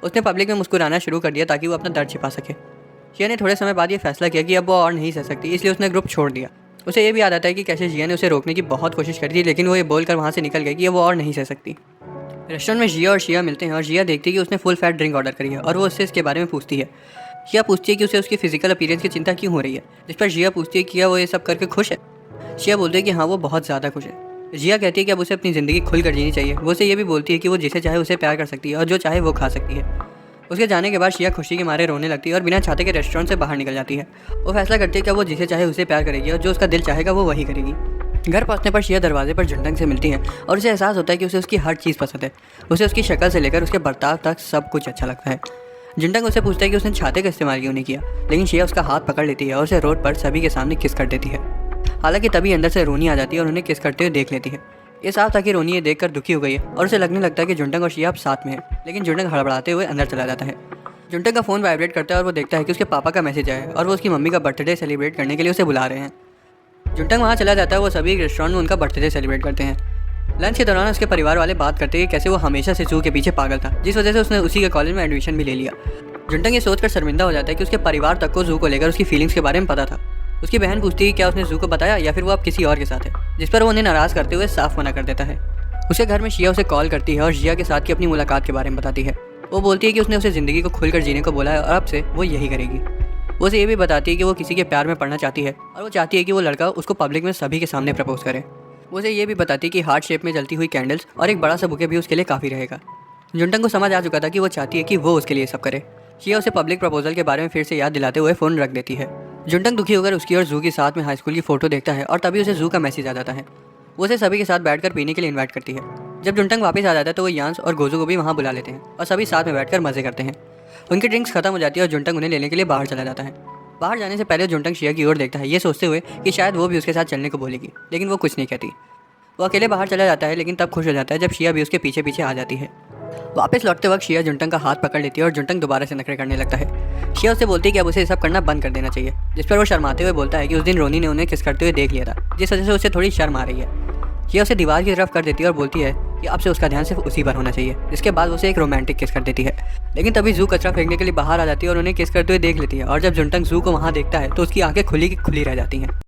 उसने पब्लिक में मुस्कुराना शुरू कर दिया ताकि वो अपना दर्द छिपा सके। जिया ने थोड़े समय बाद ये फैसला किया कि अब वो और नहीं सह सकती, इसलिए उसने ग्रुप छोड़ दिया। उसे ये भी याद आता है कि कैसे जिया ने उसे रोकने की बहुत कोशिश करी थी, लेकिन वो ये बोलकर वहाँ से निकल गई कि वो और नहीं सह सकती। रेस्टोरेंट में जिया और शिया मिलते हैं और जिया देखती है कि उसने फुल फैट ड्रिंक ऑर्डर करी है और वो उससे इसके बारे में पूछती है। जिया पूछती है कि उसे उसकी फिजिकल अपीयरेंस की चिंता क्यों हो रही है, जिस पर जिया पूछती है कि क्या वो ये सब करके खुश है। शिया बोलती है कि हाँ, वो बहुत ज़्यादा खुश है। जिया कहती है कि अब उसे अपनी ज़िंदगी खुलकर जीनी चाहिए। वो उसे ये भी बोलती है कि वो जिसे चाहे उसे प्यार कर सकती है और जो चाहे वो खा सकती है। उसके जाने के बाद शिया खुशी के मारे रोने लगती है और बिना चाहते के रेस्टोरेंट से बाहर निकल जाती है। वो फैसला करती है कि वो जिसे चाहे उसे प्यार करेगी और जो उसका दिल चाहेगा वो वही करेगी। घर पहुंचने पर शिया दरवाजे पर जुंटंग से मिलती है और उसे एहसास होता है कि उसे उसकी हर चीज़ पसंद है। उसे उसकी शक्ल से लेकर उसके बर्ताव तक सब कुछ अच्छा लगता है। जुंटंग उसे पूछता है कि उसने छाते का इस्तेमाल क्यों नहीं किया, लेकिन शिया उसका हाथ पकड़ लेती है और उसे रोड पर सभी के सामने किस कर देती है। हालांकि तभी अंदर से रोनी आ जाती है और उन्हें किस करते हुए देख लेती है। ये साफ था कि रोनी ये देखकर दुखी हो गई है और उसे लगने लगता है कि जुंटंग और शिया अब साथ में है, लेकिन जुंटंग हड़बड़ाते हुए अंदर चला जाता है। जुंटंग का फ़ोन वाइब्रेट करता है और वो देखता है कि उसके पापा का मैसेज आया है और वो उसकी मम्मी का बर्थडे सेलिब्रेट करने के लिए उसे बुला रहे हैं। जुंटंग वहाँ चला जाता है। वो सभी रेस्टोरेंट में उनका बर्थडे सेलिब्रेट करते हैं। लंच के दौरान उसके परिवार वाले बात करते हैं कि कैसे वो हमेशा से जू के पीछे पागल था, जिस वजह से उसने उसी के कॉलेज में एडमिशन भी ले लिया। जुंटंग ये सोचकर शर्मिंदा हो जाता है कि उसके परिवार तक को जू को लेकर उसकी फीलिंग्स के बारे में पता था। उसकी बहन पूछती है क्या उसने जू को बताया या फिर वो अब किसी और के साथ है, जिस पर वो उन्हें नाराज़ करते हुए साफ मना कर देता है। उसके घर में शिया उसे कॉल करती है और जिया के साथ की अपनी मुलाकात के बारे में बताती है। वो बोलती है कि उसने उसे ज़िंदगी को खुलकर जीने को बोला है और अब से वो यही करेगी। वो उसे ये भी बताती है कि वो किसी के प्यार में पड़ना चाहती है और वो चाहती है कि वो लड़का उसको पब्लिक में सभी के सामने प्रपोज करे। वो उसे ये भी बताती है कि हार्ट शेप में जलती हुई कैंडल्स और एक बड़ा सा बुके भी उसके लिए काफ़ी रहेगा। जुंटंग को समझ आ चुका था कि वो चाहती है कि वो उसके लिए सब करे। शिया उसे पब्लिक प्रपोजल के बारे में फिर से याद दिलाते हुए फ़ोन रख देती है। जुंटंग दुखी होकर उसकी और जू के साथ में हाई स्कूल की फ़ोटो देखता है और तभी उसे जू का मैसेज आ जाता है। वो उसे सभी के साथ बैठकर पीने के लिए इन्वाइट करती है। जब जुंटंग वापस आ जाता है तो वो यांस और गोजू को भी वहाँ बुला लेते हैं और सभी साथ में बैठकर मज़े करते हैं। उनकी ड्रिंक्स खत्म हो जाती है और जुंटंग उन्हें लेने के लिए बाहर चला जाता है। बाहर जाने से पहले जुंटंग शिया की ओर देखता है, ये सोचते हुए कि शायद वो भी उसके साथ चलने को बोलेगी, लेकिन वो कुछ नहीं कहती। वो अकेले बाहर चला जाता है, लेकिन तब खुश हो जाता है जब शिया भी उसके पीछे पीछे आ जाती है। वापस लौटते वक्त शिया जुंटंग का हाथ पकड़ लेती है और जुंटंग दोबारा से नखरे करने लगता है। शिया उससे बोलती है कि अब उसे ये सब करना बंद कर देना चाहिए, जिस पर वो शर्माते हुए बोलता है कि उस दिन रोनी ने उन्हें किस करते हुए देख लिया था, जिस वजह से उसे थोड़ी शर्म आ रही है। शिया उसे दीवार की तरफ कर देती है और बोलती है कि अब से उसका ध्यान सिर्फ उसी पर होना चाहिए। जिसके बाद उसे एक रोमांटिक किस कर देती है, लेकिन तभी जू कचरा फेंकने के लिए बाहर आ जाती है और उन्हें किस करते हुए देख लेती है। और जब जुंटंग जू को वहाँ देखता है तो उसकी आंखें खुली की खुली रह जाती हैं।